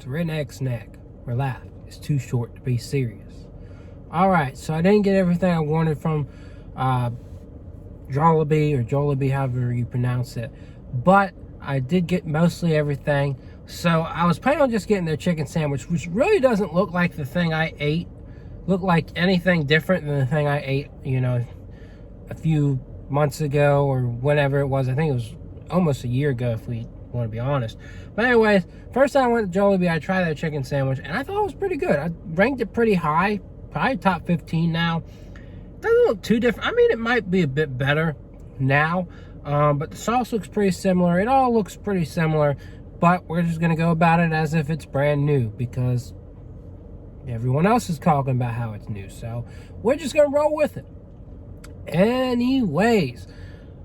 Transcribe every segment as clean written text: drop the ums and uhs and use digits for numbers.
redneck snack where life is too short to be serious. Alright, so I didn't get everything I wanted from Jollibee, or Jollibee, however you pronounce it, but I did get mostly everything. So I was planning on just getting their chicken sandwich, which really doesn't look like the thing I ate, look like anything different than the thing I ate, you know, a few months ago or whenever it was. I think it was almost a year ago, if we want to be honest. But anyways, first time I went to Jollibee, I tried their chicken sandwich, and I thought it was pretty good. I ranked it pretty high, probably top 15 now. Doesn't look too different. I mean, it might be a bit better now, but the sauce looks pretty similar. It all looks pretty similar, but we're just going to go about it as if it's brand new, because everyone else is talking about how it's new. So we're just going to roll with it. Anyways,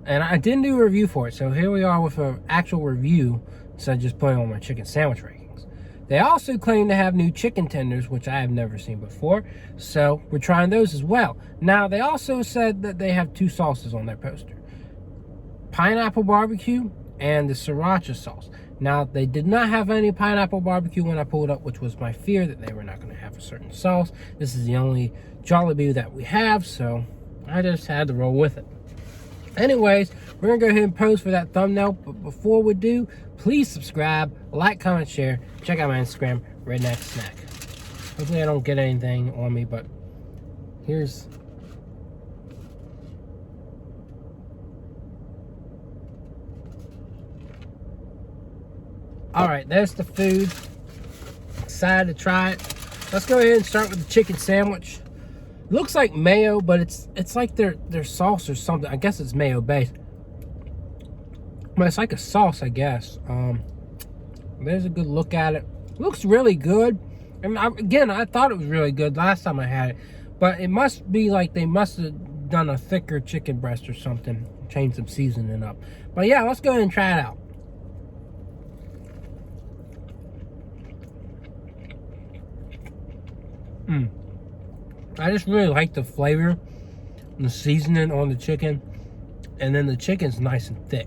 and I didn't do a review for it, so here we are with an actual review instead of just putting on my chicken sandwich rankings. They also claim to have new chicken tenders, which I have never seen before, so we're trying those as well. Now, they also said that they have two sauces on their poster: pineapple barbecue and the sriracha sauce. Now, they did not have any pineapple barbecue when I pulled up, which was my fear, that they were not going to have a certain sauce. This is the only Jollibee that we have, so I just had to roll with it. Anyways, we're going to go ahead and pose for that thumbnail, but before we do, please subscribe, like, comment, share. Check out my Instagram, Redneck Snack. Hopefully I don't get anything on me, but here's... Alright, there's the food. Excited to try it. Let's go ahead and start with the chicken sandwich. It looks like mayo, but it's like their sauce or something. I guess it's mayo based. But it's like a sauce, I guess. There's a good look at it. Looks really good. And again, I thought it was really good last time I had it. But it must be like they must have done a thicker chicken breast or something. Changed some seasoning up. But yeah, let's go ahead and try it out. I just really like the flavor and the seasoning on the chicken, and then the chicken's nice and thick.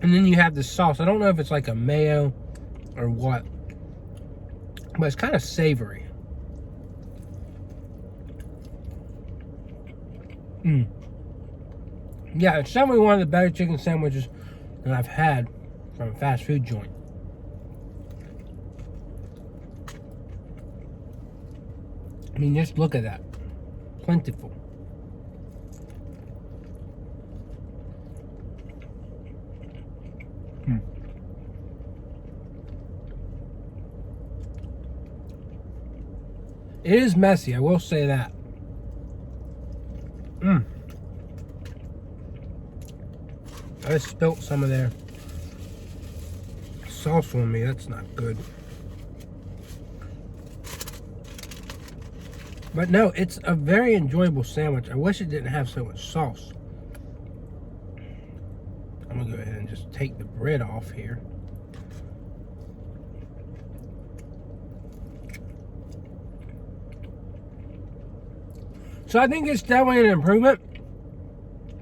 And then you have the sauce. I don't know if it's like a mayo or what, but it's kind of savory. Yeah, it's definitely one of the better chicken sandwiches that I've had from a fast food joint. I mean, just look at that. Plentiful. It is messy, I will say that. I just spilt some of their sauce on me. That's not good. But no, it's a very enjoyable sandwich. I wish it didn't have so much sauce. I'm gonna go ahead and just take the bread off here. So I think it's definitely an improvement.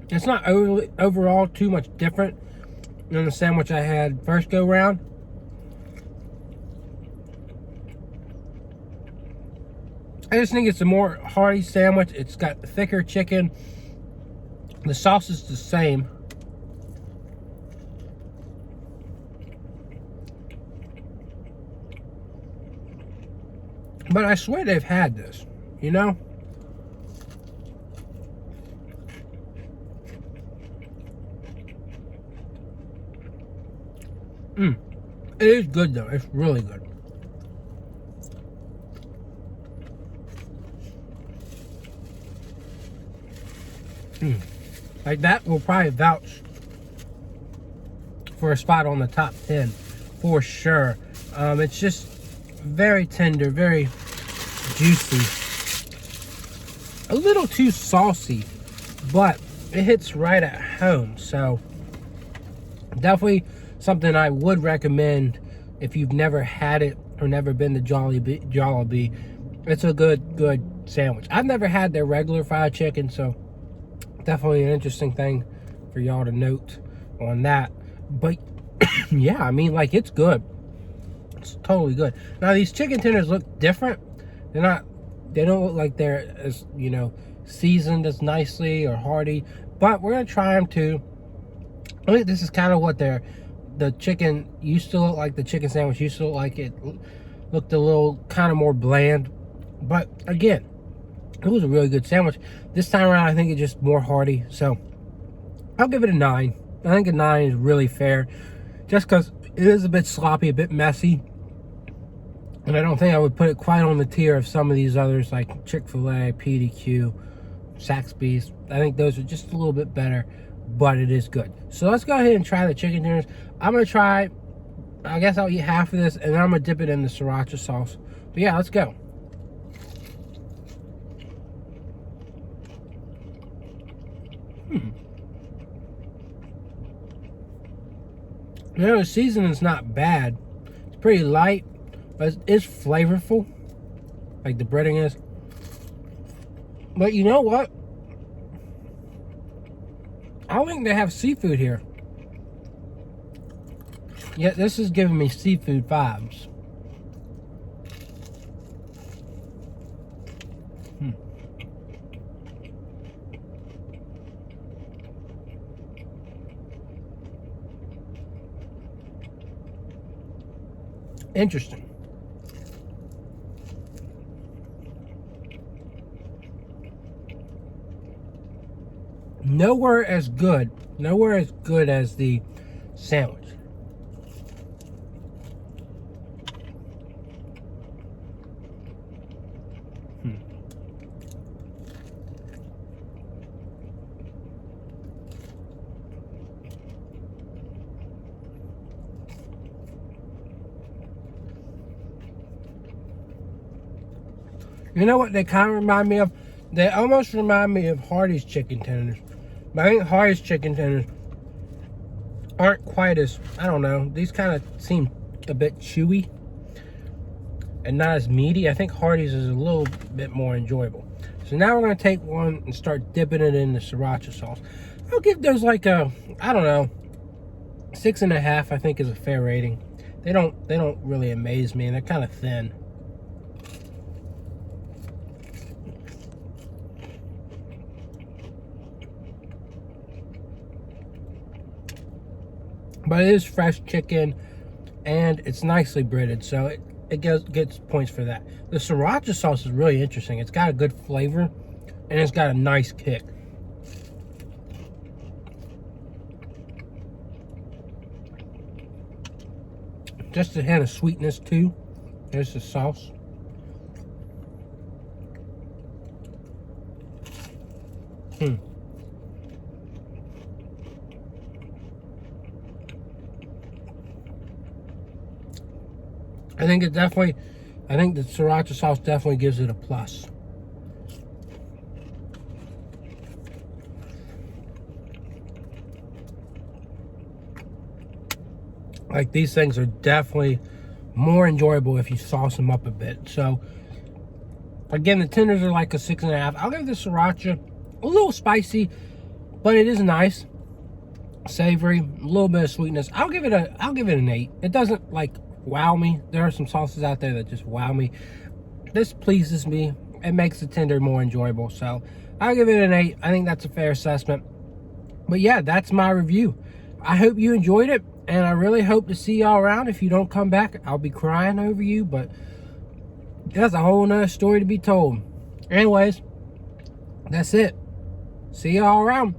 It's not overall too much different than the sandwich I had first go round. I just think it's a more hearty sandwich. It's got thicker chicken. The sauce is the same. But I swear they've had this, you know? It is good though. It's really good. Like, that will probably vouch for a spot on the top 10 for sure. It's just very tender, very juicy, a little too saucy, but it hits right at home. So definitely something I would recommend if you've never had it or never been to Jollibee. It's a good sandwich. I've never had their regular fried chicken, so definitely an interesting thing for y'all to note on that. But yeah, I mean, like, it's good. It's totally good. Now, these chicken tenders look different. They don't look like they're as, you know, seasoned as nicely or hearty, but we're gonna try them too. I think this is kind of what the chicken used to look like. The chicken sandwich used to look like. It looked a little kind of more bland, but again, it was a really good sandwich. This time around, I think it's just more hearty, so I'll give it a 9. I think a 9 is really fair, just because it is a bit sloppy, a bit messy, and I don't think I would put it quite on the tier of some of these others like Chick-fil-A, PDQ, Saxby's. I think those are just a little bit better, but it is good. So let's go ahead and try the chicken tenders. I'm gonna try, I guess I'll eat half of this, and then I'm gonna dip it in the sriracha sauce. But yeah, let's go. You know, the seasoning's not bad. It's pretty light, but it's flavorful, like the breading is. But you know what? I don't think they have seafood here. Yet this is giving me seafood vibes. Interesting. Nowhere as good as the sandwich. You know what they kind of remind me of? They almost remind me of Hardee's chicken tenders. But I think Hardee's chicken tenders aren't quite as, I don't know, these kind of seem a bit chewy and not as meaty. I think Hardee's is a little bit more enjoyable. So now we're going to take one and start dipping it in the sriracha sauce. I'll give those like a, I don't know, 6.5, I think is a fair rating. They don't really amaze me, and they're kind of thin. But it is fresh chicken, and it's nicely breaded, so it gets points for that. The sriracha sauce is really interesting. It's got a good flavor, and it's got a nice kick. Just a hint of sweetness too. There's the sauce. I think the sriracha sauce definitely gives it a plus. Like, these things are definitely more enjoyable if you sauce them up a bit. So, again, the tenders are like a 6.5. I'll give the sriracha a little spicy, but it is nice, savory, a little bit of sweetness. I'll give it an 8. It doesn't like wow me. There are some sauces out there that just wow me. This pleases me. It makes the tender more enjoyable. So I'll give it an 8. I think that's a fair assessment. But yeah, that's my review. I hope you enjoyed it, and I really hope to see y'all around. If you don't come back, I'll be crying over you, but that's a whole nother story to be told. Anyways, that's it. See y'all around.